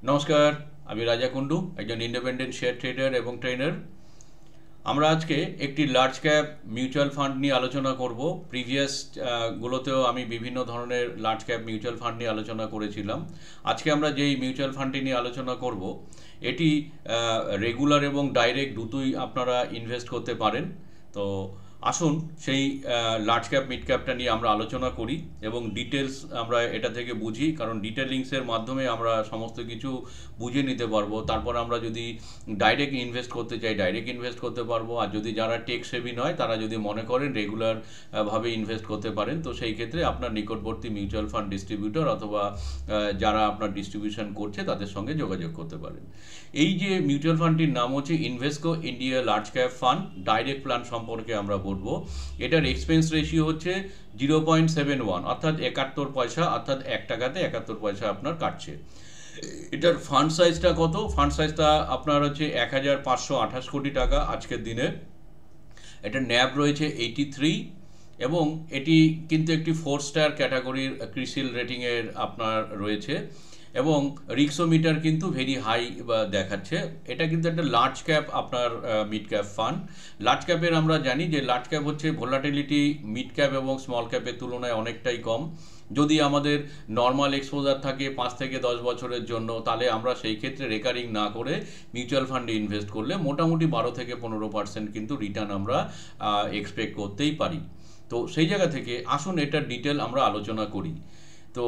নমস্কার, আমি রাজা কুন্ডু, একজন ইন্ডিপেন্ডেন্ট শেয়ার ট্রেডার এবং ট্রেনার। আমরা আজকে একটি লার্জ ক্যাপ মিউচুয়াল ফান্ড নিয়ে আলোচনা করব। প্রিভিয়াস গুলোতেও আমি বিভিন্ন ধরনের লার্জ ক্যাপ মিউচুয়াল ফান্ড নিয়ে আলোচনা করেছিলাম। আজকে আমরা যেই মিউচুয়াল ফান্ডটি নিয়ে আলোচনা করব, এটি রেগুলার এবং ডাইরেক্ট দুটোই আপনারা ইনভেস্ট করতে পারেন। তো আসুন সেই লার্জ ক্যাপ মিড ক্যাপটা নিয়ে আমরা আলোচনা করি এবং ডিটেলস আমরা এটা থেকে বুঝি, কারণ ডিটেলিংসের মাধ্যমে আমরা সমস্ত কিছু বুঝে নিতে পারবো। তারপর আমরা যদি ডাইরেক্ট ইনভেস্ট করতে চাই ডাইরেক্ট ইনভেস্ট করতে পারবো, আর যদি যারা টেক সেভি নয় তারা যদি মনে করেন রেগুলার ভাবে ইনভেস্ট করতে পারেন, তো সেই ক্ষেত্রে আপনার নিকটবর্তী মিউচুয়াল ফান্ড ডিস্ট্রিবিউটর অথবা যারা আপনার ডিস্ট্রিবিউশন করছে তাদের সঙ্গে যোগাযোগ করতে পারেন। এই যে মিউচুয়াল ফান্ডটির নাম হচ্ছে Invesco India large cap fund direct plan সম্পর্কে আমরা বলবো। এটার এক্সপেন্স রেশিও হচ্ছে 0.71, অর্থাৎ 71 পয়সা, অর্থাৎ 1 টাকাতে 71 পয়সা আপনার কাটছে। এটার ফান্ড সাইজটা কত? ফান্ড সাইজটা আপনার হচ্ছে 1528 কোটি টাকা আজকের দিনে। এটার ন্যাব রয়েছে 83 এবং এটি কিন্তু একটি 4 স্টার ক্যাটাগরির ক্রিসিল রেটিংয়ের আপনার রয়েছে এবং রিক্সোমিটার কিন্তু ভেরি হাই দেখাচ্ছে। এটা কিন্তু একটা লার্জ ক্যাপ আপনার মিড ক্যাপ ফান্ড। লার্জ ক্যাপের আমরা জানি যে লার্জ ক্যাপ হচ্ছে ভোলাটিলিটি মিড ক্যাপ এবং স্মল ক্যাপের তুলনায় অনেকটাই কম। যদি আমাদের নর্মাল এক্সপোজার থাকে 5 থেকে 10 বছরের জন্য, তাহলে আমরা সেই ক্ষেত্রে রেকারিং না করে মিউচুয়াল ফান্ডে ইনভেস্ট করলে মোটামুটি 12 থেকে 15% কিন্তু রিটার্ন আমরা এক্সপেক্ট করতেই পারি। তো সেই জায়গা থেকে আসুন এটার ডিটেল আমরা আলোচনা করি। তো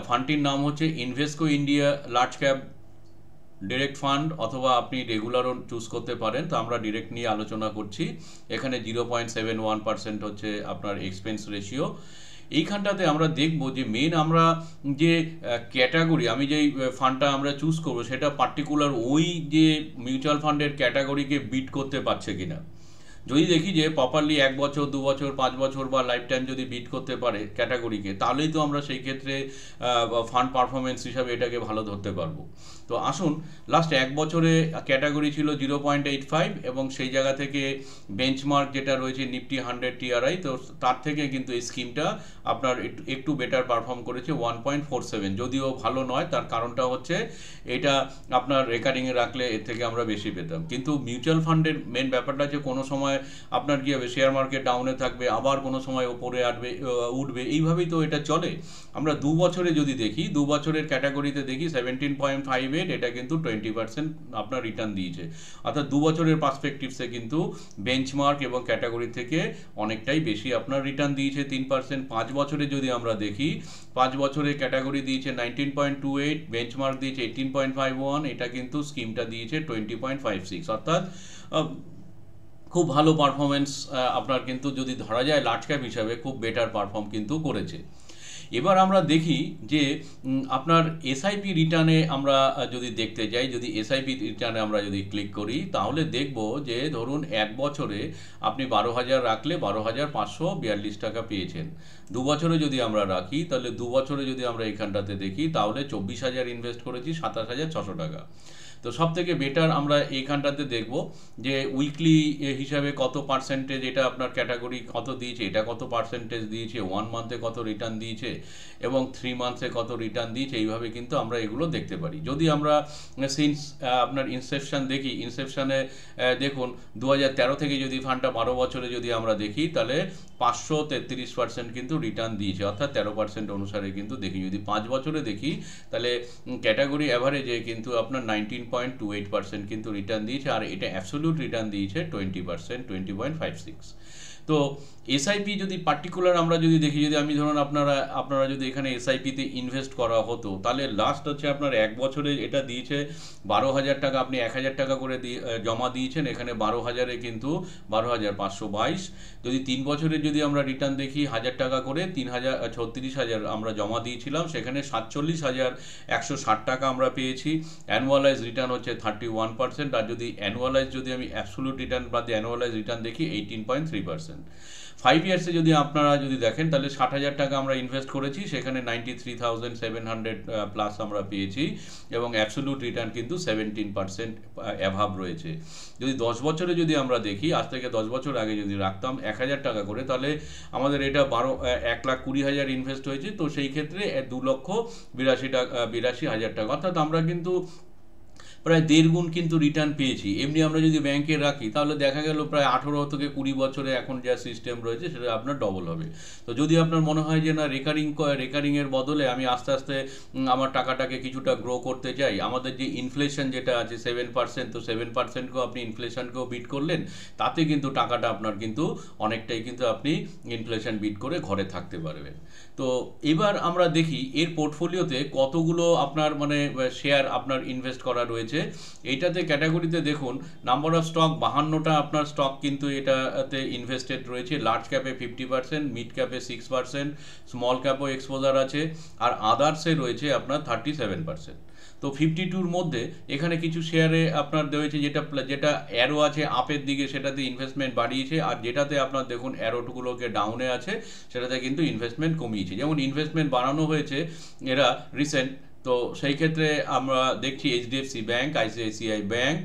ফান্ডটির নাম হচ্ছে Invesco India large cap direct fund, অথবা আপনি রেগুলারও চুজ করতে পারেন। তো আমরা ডিরেক্ট নিয়ে আলোচনা করছি। এখানে 0.71% হচ্ছে আপনার এক্সপেন্স রেশিও। এইখানটাতে আমরা দেখব যে মেন আমরা যে ক্যাটাগরি, আমি যেই ফান্ডটা আমরা চুজ করবো সেটা পার্টিকুলার ওই যে মিউচুয়াল ফান্ডের ক্যাটাগরিকে বিট করতে পারছে কিনা। যদি দেখি যে প্রপারলি 1 বছর 2 বছর 5 বছর বা লাইফ টাইম যদি বিট করতে পারে ক্যাটাগরিকে, তাহলেই তো আমরা সেই ক্ষেত্রে ফান্ড পারফরমেন্স হিসাবে এটাকে ভালো ধরতে পারবো। তো আসুন, লাস্ট 1 বছরে ক্যাটাগরি ছিল 0.85 এবং সেই জায়গা থেকে বেঞ্চমার্ক যেটা রয়েছে নিফটি 100 টিআরআই, তো তার থেকে কিন্তু এই স্কিমটা আপনার একটু বেটার পারফর্ম করেছে 1.47। যদিও ভালো নয়, তার কারণটা হচ্ছে এটা আপনার রেকারিংয়ে রাখলে এর থেকে আমরা বেশি পেতাম। কিন্তু মিউচুয়াল ফান্ডের মেন ব্যাপারটা হচ্ছে কোনো সময় আপনার কি হবে, শেয়ার মার্কেট ডাউনে থাকবে, আবার কোনো সময় ওপরে উঠবে, এইভাবেই তো এটা চলে। আমরা 2 বছরে যদি দেখি, 2 বছরের ক্যাটাগরিতে দেখি 17.58, এটা কিন্তু 20% আপনার রিটার্ন দিয়েছে। অর্থাৎ 2 বছরের পার্সপেক্টিভসে কিন্তু বেঞ্চমার্ক এবং ক্যাটাগরি থেকে অনেকটাই বেশি আপনার রিটার্ন দিয়েছে 3%। 5 বছরে যদি আমরা দেখি, 5 বছরে ক্যাটাগরি দিয়েছে 19.28, বেঞ্চমার্ক দিয়েছে 18.51, এটা কিন্তু স্কিমটা দিয়েছে 20.56, অর্থাৎ খুব ভালো পারফরমেন্স আপনার কিন্তু যদি ধরা যায় লার্জ ক্যাপ হিসাবে খুব বেটার পারফর্ম কিন্তু করেছে। এবার আমরা দেখি যে আপনার এসআইপি রিটার্নে আমরা যদি দেখতে যাই, যদি এসআইপি রিটার্নে আমরা যদি ক্লিক করি, তাহলে দেখব যে ধরুন 1 বছরে আপনি 12,000 রাখলে 12,542 টাকা পেয়েছেন। 2 বছরে যদি আমরা রাখি, তাহলে 2 বছরে যদি আমরা এখানটাতে দেখি, তাহলে 24,000 ইনভেস্ট করেছি 27,600 টাকা। তো সব থেকে বেটার আমরা এইখানটাতে দেখব যে উইকলি হিসাবে কত পার্সেন্টেজ এটা আপনার ক্যাটাগরি কত দিয়েছে, এটা কত পার্সেন্টেজ দিয়েছে, 1 মান্থে কত রিটার্ন দিয়েছে এবং 3 মান্থসে কত রিটার্ন দিয়েছে, এইভাবে কিন্তু আমরা এগুলো দেখতে পারি। যদি আমরা সিন্স আপনার ইনসেপশন দেখি, ইনসেপশনে দেখুন 2013 থেকে যদি ফান্ডটা 12 বছরে যদি আমরা দেখি, তাহলে 533% কিন্তু রিটার্ন দিয়েছে, অর্থাৎ 13% অনুসারে কিন্তু দেখি। যদি 5 বছরে দেখি, তাহলে ক্যাটাগরি অ্যাভারেজে কিন্তু আপনার 19.28% কিন্তু রিটার্ন দিয়েছে, আর এটা অ্যাবসলিউট রিটার্ন দিয়েছে 20%, 20.56। তো এসআইপি যদি পার্টিকুলার আমরা যদি দেখি, যদি আমি ধরুন আপনারা যদি এখানে এসআইপিতে ইনভেস্ট করা হতো, তাহলে লাস্ট হচ্ছে আপনার 1 বছরে এটা দিয়েছে 12,000 টাকা, আপনি 1,000 টাকা করে জমা দিয়েছেন, এখানে 12,000-এ কিন্তু 12,522। যদি 3 বছরে যদি আমরা রিটার্ন দেখি 1,000 টাকা করে, 36,000 আমরা জমা দিয়েছিলাম, সেখানে 47,160 টাকা আমরা পেয়েছি। অ্যানুয়ালাইজ রিটার্ন হচ্ছে 31%, আর যদি অ্যানুয়ালাইজ যদি আমি অ্যাবসলিউট রিটার্ন বাদ দিয়ে অ্যানুয়ালাইজ রিটার্ন দেখি 18.3%। 5 ইয়ার্সে যদি আপনারা যদি দেখেন তাহলে 60,000 টাকা আমরা ইনভেস্ট করেছি, সেখানে 93,700 প্লাস আমরা পেয়েছি এবং অ্যাবসোলিউট রিটার্ন কিন্তু 17% অ্যাভাব রয়েছে। যদি 10 বছরে যদি আমরা দেখি, আজ থেকে 10 বছর আগে যদি রাখতাম 1,000 টাকা করে, তাহলে আমাদের এটা 1,20,000 ইনভেস্ট হয়েছে, তো সেই ক্ষেত্রে 2,82,000 টাকা, অর্থাৎ আমরা কিন্তু প্রায় 1.5 গুণ কিন্তু রিটার্ন পেয়েছি। এমনি আমরা যদি ব্যাংকে রাখি তাহলে দেখা গেল প্রায় 18 থেকে 20 বছরে এখন যা সিস্টেম রয়েছে সেটা আপনার ডবল হবে। তো যদি আপনার মনে হয় যে না রেকারিংয়ের বদলে আমি আস্তে আস্তে আমার টাকাটাকে কিছুটা গ্রো করতে চাই, আমাদের যে ইনফ্লেশন যেটা আছে 7%, তো 7%কেও আপনি ইনফ্লেশনকেও বিট করলেন, তাতে কিন্তু টাকাটা আপনার কিন্তু অনেকটাই কিন্তু আপনি ইনফ্লেশন বিট করে ঘরে থাকতে পারবেন। তো এবার আমরা দেখি এর পোর্টফোলিওতে কতগুলো আপনার মানে শেয়ার আপনার ইনভেস্ট করা রয়েছে। এইটাতে ক্যাটাগরিতে দেখুন নাম্বার অফ স্টক 52টা আপনার স্টক কিন্তু এটাতে ইনভেস্টেড রয়েছে। লার্জ ক্যাপে 50%, মিড ক্যাপে 6%, স্মল ক্যাপও এক্সপোজার আছে, আর আদার্সে রয়েছে আপনার 37%। তো 52-র মধ্যে এখানে কিছু শেয়ারে আপনার রয়েছে যেটা অ্যারো আছে আপের দিকে, সেটাতে ইনভেস্টমেন্ট বাড়িয়েছে, আর যেটাতে আপনার দেখুন অ্যারোগুলোকে ডাউনে আছে সেটাতে কিন্তু ইনভেস্টমেন্ট কমিয়েছে। যেমন ইনভেস্টমেন্ট বাড়ানো হয়েছে এরা রিসেন্ট, তো সেই ক্ষেত্রে আমরা দেখছি এইচডিএফসি ব্যাংক, আইসিআইসিআই ব্যাংক,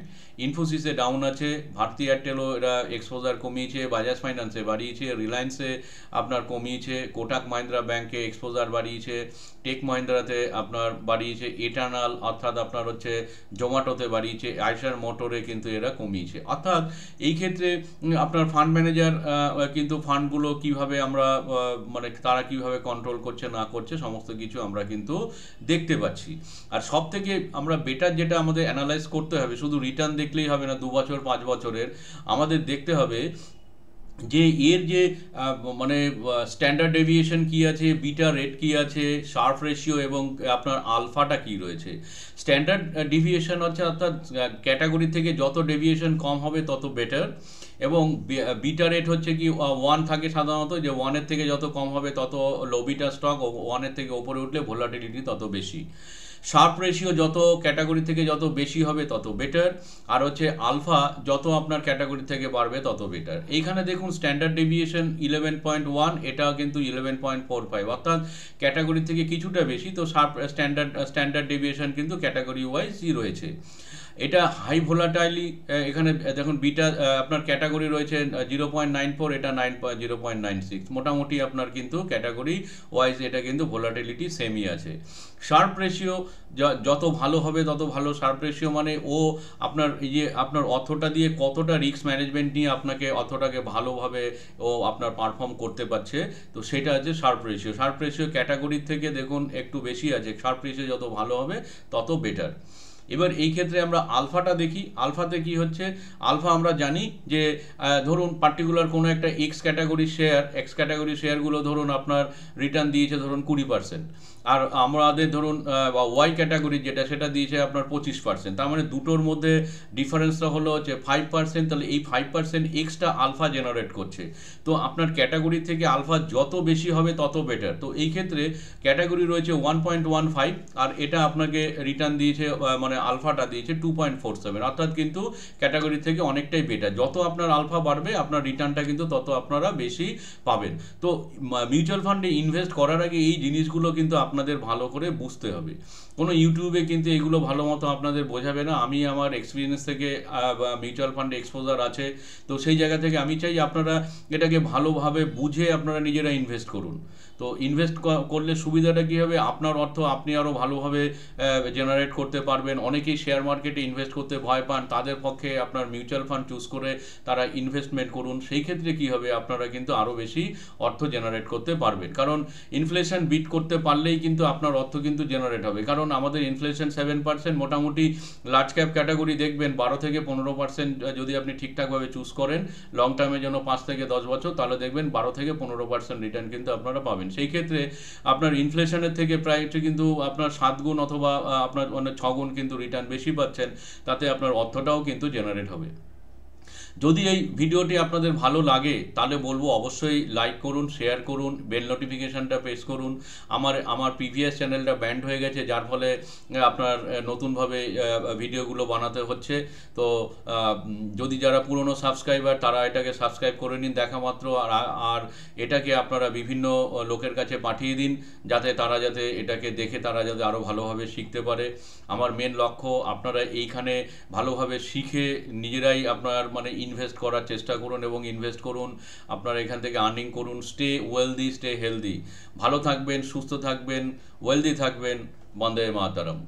ইনফোসিসে ডাউন আছে, ভারতী এয়ারটেলও এরা এক্সপোজার কমিয়েছে, বাজাজ ফাইন্যান্সে বাড়িয়েছে, রিলায়েন্সে আপনার কমিয়েছে, কোটাক মাহিন্দ্রা ব্যাংকে এক্সপোজার বাড়িয়েছে, টেক মহিন্দ্রাতে আপনার বাড়িয়েছে, এটার্নাল অর্থাৎ আপনার হচ্ছে জোম্যাটোতে বাড়িয়েছে, আইসার মোটরে কিন্তু এরা কমিয়েছে। অর্থাৎ এই ক্ষেত্রে আপনার ফান্ড ম্যানেজার কিন্তু ফান্ডগুলো কিভাবে আমরা মানে তারা কিভাবে কন্ট্রোল করছে না করছে সমস্ত কিছু আমরা কিন্তু দেখতে পাচ্ছি। আর সব থেকে আমরা বেটার যেটা আমাদের অ্যানালাইজ করতে হবে, শুধু রিটার্ন দেখলেই হবে না 2 বছর 5 বছরের, আমাদের দেখতে হবে যে এর যে মানে স্ট্যান্ডার্ড ডেভিয়েশন কী আছে, বিটা রেট কী আছে, শার্প রেশিও এবং আপনার আলফাটা কী রয়েছে। স্ট্যান্ডার্ড ডেভিয়েশন হচ্ছে অর্থাৎ ক্যাটাগরি থেকে যত ডেভিয়েশন কম হবে তত বেটার, এবং বিটা রেট হচ্ছে কি 1 থাকে সাধারণত, যে 1-এর থেকে যত কম হবে তত লো বিটা স্টক, 1-এর থেকে ওপরে উঠলে ভোলাটিলিটি তত বেশি। শার্প রেশিও যত ক্যাটাগরি থেকে যত বেশি হবে তত বেটার, আর হচ্ছে আলফা যত আপনার ক্যাটাগরি থেকে বাড়বে তত বেটার। এইখানে দেখুন স্ট্যান্ডার্ড ডেভিয়েশন 11.1, এটাও কিন্তু 11.45, অর্থাৎ ক্যাটাগরি থেকে কিছুটা বেশি, তো স্ট্যান্ডার্ড ডেভিয়েশন কিন্তু ক্যাটাগরি ওয়াইজই রয়েছে। এটা হাই ভোলাটাইলি, এখানে দেখুন বিটা আপনার ক্যাটাগরি রয়েছে 0.94, এটা 0.96, মোটামুটি আপনার কিন্তু ক্যাটাগরি ওয়াইজ এটা কিন্তু ভোলাটিলিটি সেমই আছে। শার্প রেশিও যত ভালো হবে তত ভালো। শার্প রেশিও মানে ও আপনার এই যে আপনার অর্থটা দিয়ে কতটা রিস্ক ম্যানেজমেন্ট নিয়ে আপনাকে অর্থটাকে ভালোভাবে ও আপনার পারফর্ম করতে পারছে, তো সেটা আছে শার্প রেশিও। শার্প রেশিও ক্যাটাগরির থেকে দেখুন একটু বেশি আছে, শার্প রেশিও যত ভালো হবে তত বেটার। এবার এই ক্ষেত্রে আমরা আলফাটা দেখি। আলফাতে কি হচ্ছে, আলফা আমরা জানি যে ধরুন পার্টিকুলার কোনো একটা এক্স ক্যাটাগরি শেয়ারগুলো ধরুন আপনার রিটার্ন দিয়েছে ধরুন 20%, আর আমাদের ধরুন ওয়াই ক্যাটাগরি যেটা সেটা দিয়েছে আপনার 25%, তার মানে দুটোর মধ্যে ডিফারেন্সটা হলো হচ্ছে 5%, তাহলে এই 5% এক্সট্রা আলফা জেনারেট করছে। তো আপনার ক্যাটাগরি থেকে আলফা যত বেশি হবে তত বেটার। তো এই ক্ষেত্রে ক্যাটাগরি রয়েছে 1.15, আর এটা আপনাকে রিটার্ন দিয়েছে মানে আলফাটা দিয়েছে 2.47, অর্থাৎ কিন্তু ক্যাটাগরি থেকে অনেকটাই বেটার। যত আপনার আলফা বাড়বে আপনার রিটার্নটা কিন্তু তত আপনারা বেশি পাবেন। তো মিউচুয়াল ফান্ডে ইনভেস্ট করার আগে এই জিনিসগুলো কিন্তু আপনাদের ভালো করে বুঝতে হবে। কোনো ইউটিউবে কিন্তু এগুলো ভালো মতো আপনাদের বোঝাবে না। আমি আমার এক্সপিরিয়েন্স থেকে মিউচুয়াল ফান্ডে এক্সপোজার আছে, তো সেই জায়গা থেকে আমি চাই আপনারা এটাকে ভালোভাবে বুঝে আপনারা নিজেরা ইনভেস্ট করুন। তো ইনভেস্ট করলে সুবিধাটা কী হবে, আপনার অর্থ আপনি আরও ভালোভাবে জেনারেট করতে পারবেন। অনেকেই শেয়ার মার্কেটে ইনভেস্ট করতে ভয় পান, তাদের পক্ষে আপনার মিউচুয়াল ফান্ড চুজ করে তারা ইনভেস্টমেন্ট করুন। সেই ক্ষেত্রে কী হবে, আপনারা কিন্তু আরও বেশি অর্থ জেনারেট করতে পারবেন, কারণ ইনফ্লেশন বিট করতে পারলেই কিন্তু আপনার অর্থ কিন্তু জেনারেট হবে। কারণ আমাদের ইনফ্লেশন 7%, মোটামুটি লার্জ ক্যাপ ক্যাটাগরি দেখবেন 12 থেকে 15%, যদি আপনি ঠিকঠাকভাবে চুজ করেন লং টার্মের জন্য 5 থেকে 10 বছর, তাহলে দেখবেন 12 থেকে 15% রিটার্ন কিন্তু আপনারা পাবেন। সেই ক্ষেত্রে আপনার ইনফ্লেশনের থেকে প্রায় কিন্তু আপনার 7 গুণ অথবা আপনার মানে 6 গুণ কিন্তু রিটার্ন বেশি পাচ্ছেন, তাতে আপনার অর্থটাও কিন্তু জেনারেট হবে। যদি এই ভিডিওটি আপনাদের ভালো লাগে তাহলে বলবো অবশ্যই লাইক করুন, শেয়ার করুন, বেল নোটিফিকেশানটা প্রেস করুন। আমার প্রিভিয়াস চ্যানেলটা ব্যান্ড হয়ে গেছে, যার ফলে আপনার নতুনভাবে ভিডিওগুলো বানাতে হচ্ছে। তো যদি যারা পুরনো সাবস্ক্রাইবার তারা এটাকে সাবস্ক্রাইব করে নিন দেখা মাত্র, আর এটাকে আপনারা বিভিন্ন লোকের কাছে পাঠিয়ে দিন, যাতে এটাকে দেখে তারা যাতে আরও ভালোভাবে শিখতে পারে। আমার মেন লক্ষ্য আপনারা এইখানে ভালোভাবে শিখে নিজেরাই আপনার মানে ইনভেস্ট করার চেষ্টা করুন এবং ইনভেস্ট করুন, আপনারা এখান থেকে আর্নিং করুন। Stay wealthy, stay healthy. ভালো থাকবেন, সুস্থ থাকবেন, ওয়েলদি থাকবেন। বন্দে মাতরম।